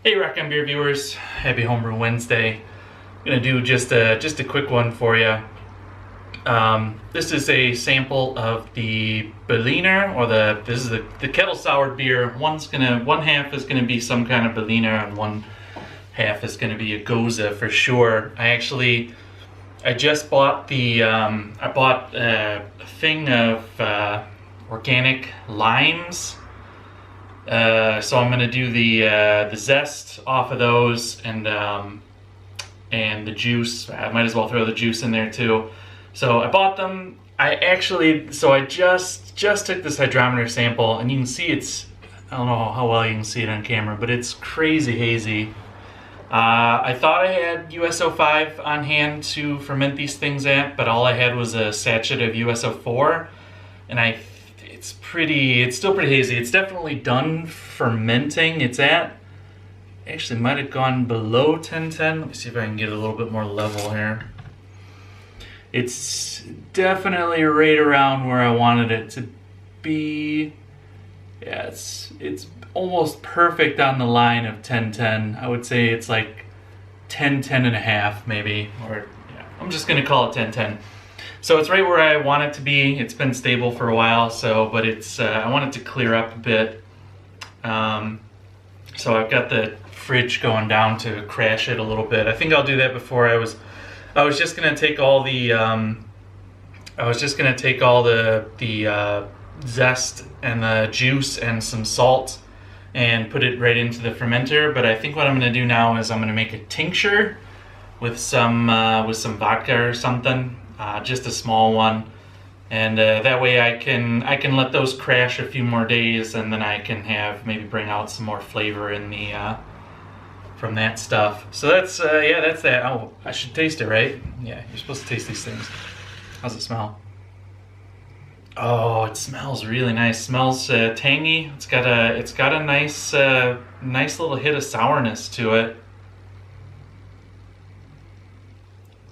Hey Rock and Beer viewers, happy Homebrew Wednesday. I'm gonna do just a quick one for you. This is a sample of the Berliner, or this is the kettle soured beer. One half is gonna be some kind of Berliner, and one half is gonna be a Goza for sure. I just bought a thing of organic limes. So I'm gonna do the zest off of those and the juice. I might as well throw the juice in there too. So I bought them. I just took this hydrometer sample, and you can see I don't know how well you can see it on camera, but it's crazy hazy. I thought I had US-05 on hand to ferment these things at, but all I had was a sachet of US-04, and it's still pretty hazy. It's definitely done fermenting. Actually might have gone below 1010. Let me see if I can get a little bit more level here. It's definitely right around where I wanted it to be. Yeah, it's almost perfect on the line of 1010. I would say it's like 1010 and a half maybe, or yeah, I'm just gonna call it 1010. So it's right where I want it to be. It's been stable for a while, but I want it to clear up a bit. So I've got the fridge going down to crash it a little bit. I think I'll do that before I was just gonna take all the zest and the juice and some salt and put it right into the fermenter. But I think what I'm gonna do now is I'm gonna make a tincture with some vodka or something. Just a small one, and that way I can let those crash a few more days, and then I can maybe bring out some more flavor in the from that stuff. So that's that. Oh, I should taste it, right? Yeah, you're supposed to taste these things. How's it smell? Oh, it smells really nice. Smells tangy. It's got a nice little hit of sourness to it.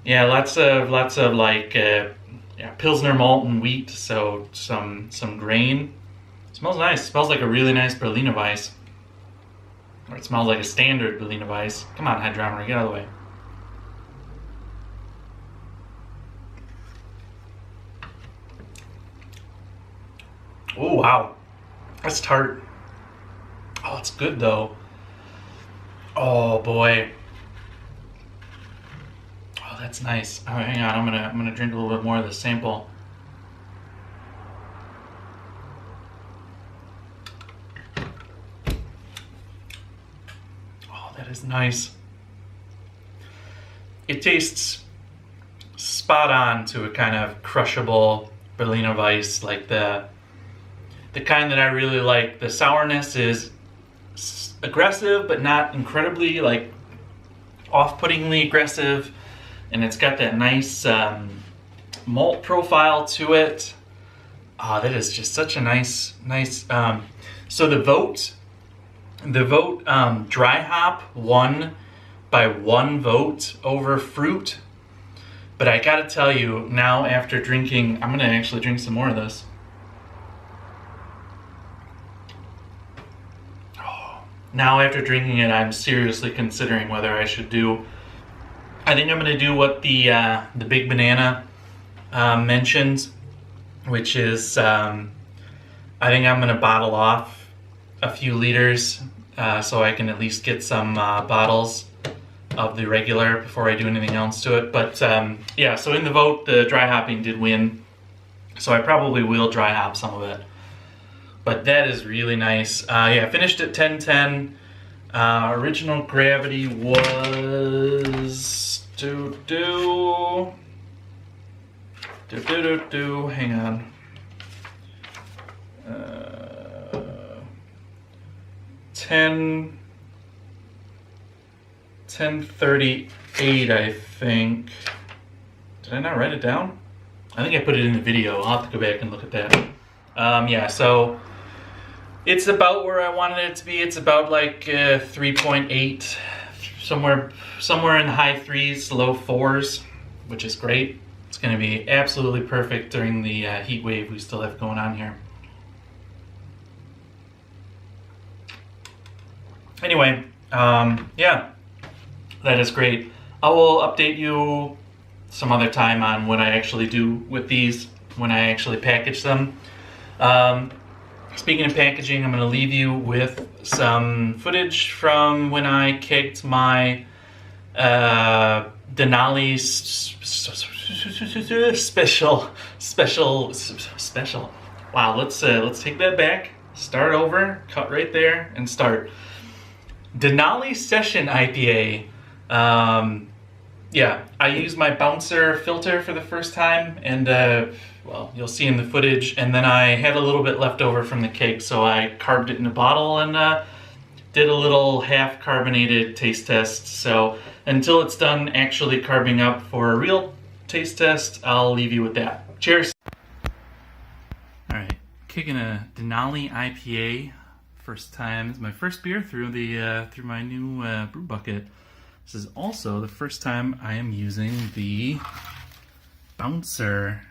Yeah, lots of like Pilsner malt and wheat, so some grain. It smells nice. It smells like a really nice Berliner Weiss. Or it smells like a standard Berliner Weiss. Come on, hydrometer, get out of the way. Oh wow, that's tart. Oh, it's good though. Oh boy. That's nice. Oh, hang on, I'm gonna drink a little bit more of the sample. Oh, that is nice. It tastes spot on to a kind of crushable Berliner Weiss, like the kind that I really like. The sourness is aggressive, but not incredibly like off-puttingly aggressive. And it's got that nice malt profile to it. Oh, that is just such a nice. So the vote dry hop won by 1 vote over fruit. But I gotta tell you, now after drinking, I'm gonna actually drink some more of this. Oh, now after drinking it, I'm seriously considering whether I should do. I think I'm going to do what the Big Banana mentioned, which is I think I'm going to bottle off a few liters so I can at least get some bottles of the regular before I do anything else to it. But yeah, so in the vote, the dry hopping did win, so I probably will dry hop some of it. But that is really nice. Yeah, finished at 1010. Original gravity was hang on. 1038, I think. Did I not write it down? I think I put it in the video. I'll have to go back and look at that. Yeah, so it's about where I wanted it to be. It's about like 3.8, somewhere in the high 3s, low 4s, which is great. It's going to be absolutely perfect during the heat wave we still have going on here. Anyway, Yeah, that is great. I will update you some other time on what I actually do with these when I actually package them. Um, Speaking of packaging, I'm going to leave you with some footage from when I kicked my Denali special. Wow, let's take that back. Start over, cut right there, and start. Denali Session IPA. Yeah, I used my bouncer filter for the first time, and well, you'll see in the footage. And then I had a little bit left over from the keg, so I carved it in a bottle and did a little half carbonated taste test. So until it's done actually carving up for a real taste test, I'll leave you with that. Cheers. All right, kicking a Denali IPA. First time. It's my first beer through the through my new brew bucket. This is also the first time I am using the Bouncer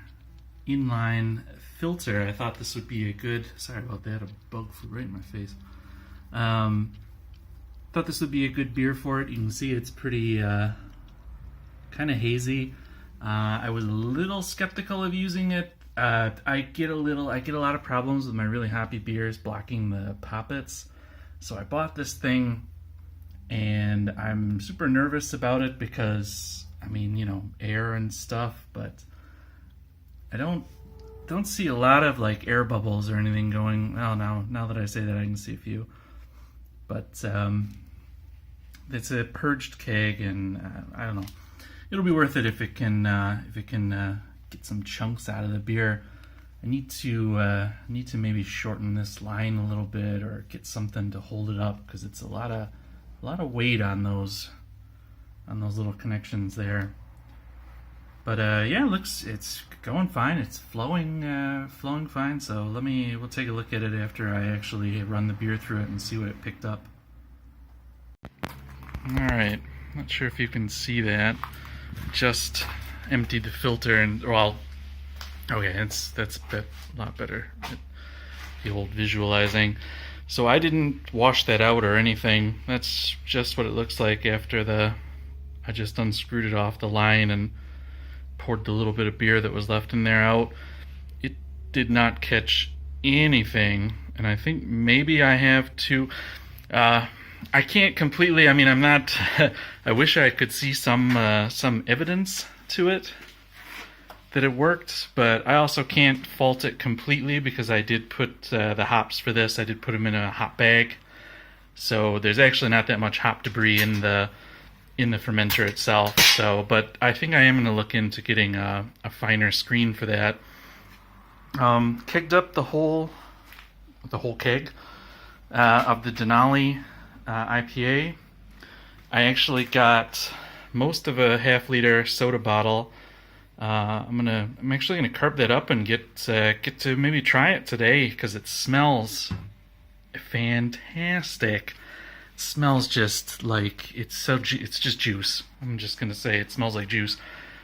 inline filter. I thought this would be a good. Sorry about that. A bug flew right in my face. Thought this would be a good beer for it. You can see it's pretty kind of hazy. I was a little skeptical of using it. I get a lot of problems with my really hoppy beers blocking the poppets. So I bought this thing, and I'm super nervous about it because, I mean, you know, air and stuff, but I don't see a lot of like air bubbles or anything going. Well, now that I say that, I can see a few. But it's a purged keg, and I don't know. It'll be worth it if it can get some chunks out of the beer. I need to maybe shorten this line a little bit or get something to hold it up because it's a lot of weight on those little connections there. But yeah, it's going fine. It's flowing fine. So we'll take a look at it after I actually run the beer through it and see what it picked up. All right, not sure if you can see that. Just emptied the filter and, well, okay, that's a lot better. The old visualizing. So I didn't wash that out or anything. That's just what it looks like after I just unscrewed it off the line and poured the little bit of beer that was left in there out. It did not catch anything, and I think maybe I have to. I can't completely. I mean, I'm not. I wish I could see some evidence to it that it worked, but I also can't fault it completely because I did put the hops for this. I did put them in a hop bag, so there's actually not that much hop debris in the fermenter itself. So, but I think I am going to look into getting a finer screen for that. Kegged up the whole keg of the Denali IPA. I actually got most of a half-liter soda bottle. I'm actually gonna carb that up and get to maybe try it today because it smells fantastic. It smells just like it's just juice. I'm just gonna say it smells like juice.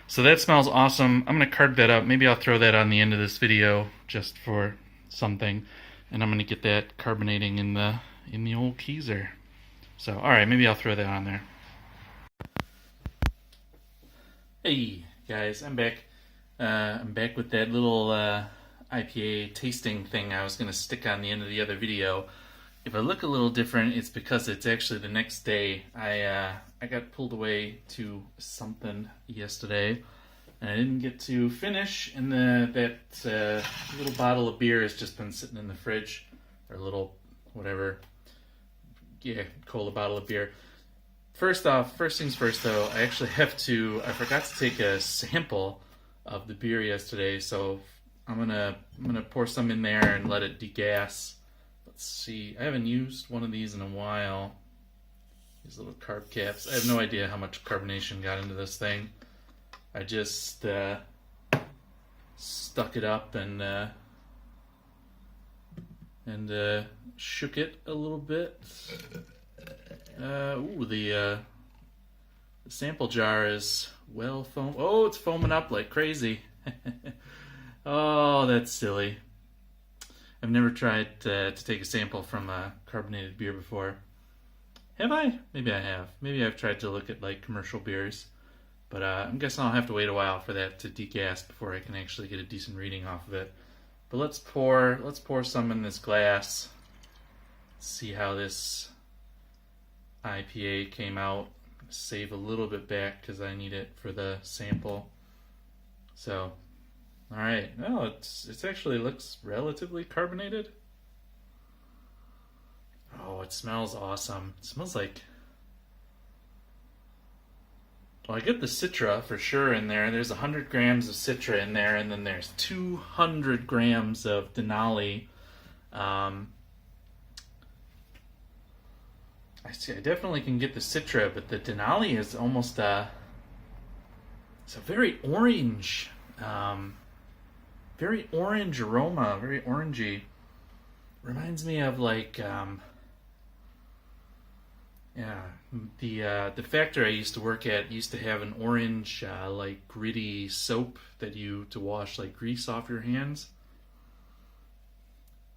So that smells awesome. I'm gonna carb that up. Maybe I'll throw that on the end of this video just for something, and I'm gonna get that carbonating in the old keezer. So, all right, maybe I'll throw that on there. Hey guys, I'm back. I'm back with that little IPA tasting thing I was going to stick on the end of the other video. If I look a little different, it's because it's actually the next day. I got pulled away to something yesterday, and I didn't get to finish. And that little bottle of beer has just been sitting in the fridge, or little whatever. Yeah, cola bottle of beer. First things first though, I forgot to take a sample of the beer yesterday, so I'm gonna pour some in there and let it degas. Let's see, I haven't used one of these in a while. These little carb caps. I have no idea how much carbonation got into this thing. I just stuck it up and shook it a little bit. The sample jar is well foamed. Oh, it's foaming up like crazy. Oh, that's silly. I've never tried to take a sample from a carbonated beer before. Have I? Maybe I have. Maybe I've tried to look at like commercial beers, but I'm guessing I'll have to wait a while for that to degas before I can actually get a decent reading off of it. But let's pour some in this glass. See how this IPA came out. Save a little bit back because I need it for the sample. So, all right. No, it's actually looks relatively carbonated. Oh, it smells awesome. It smells like... Well, I get the Citra for sure in there. There's 100 grams of Citra in there, and then there's 200 grams of Denali. I definitely can get the Citra, but the Denali is almost it's a very orange, aroma, very orangey. Reminds me of like, the factory I used to work at used to have an orange, like gritty soap that to wash like grease off your hands.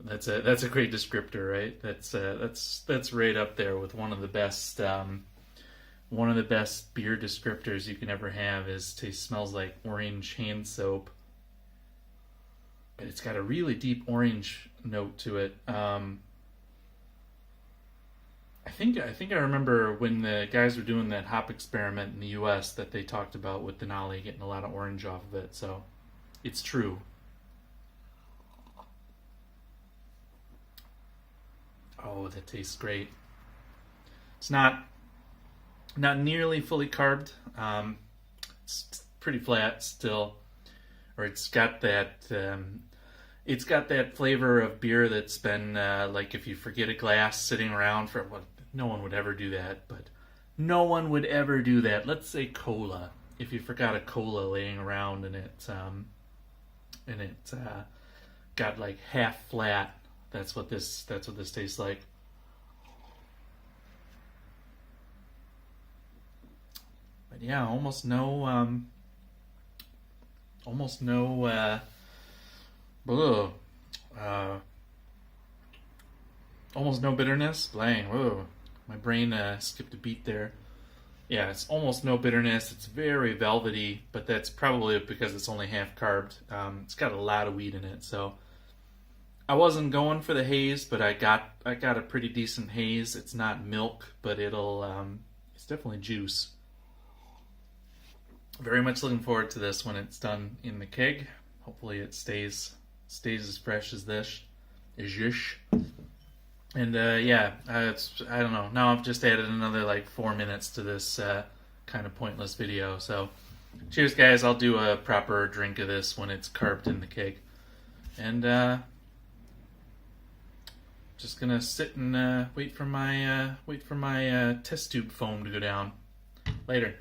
That's a great descriptor, right? That's right up there with one of the best beer descriptors you can ever have. Smells like orange hand soap, but it's got a really deep orange note to it. I think I remember when the guys were doing that hop experiment in the U.S. that they talked about with Denali getting a lot of orange off of it. So it's true. Oh, that tastes great. It's not nearly fully carbed. It's pretty flat still, or it's got that flavor of beer that's been like if you forget a glass sitting around for what. No one would ever do that, but no one would ever do that. Let's say cola. If you forgot a cola laying around and it got like half flat. That's what this tastes like. But yeah, almost no bitterness. Blang. Whoa. My brain skipped a beat there. Yeah, it's almost no bitterness. It's very velvety, but that's probably because it's only half carbed. It's got a lot of wheat in it, so I wasn't going for the haze, but I got a pretty decent haze. It's not milk, but it's definitely juice. Very much looking forward to this when it's done in the keg. Hopefully it stays as fresh as this. And I don't know. Now I've just added another like 4 minutes to this kind of pointless video. So, cheers, guys. I'll do a proper drink of this when it's carved in the keg. And just gonna sit and wait for my test tube foam to go down. Later.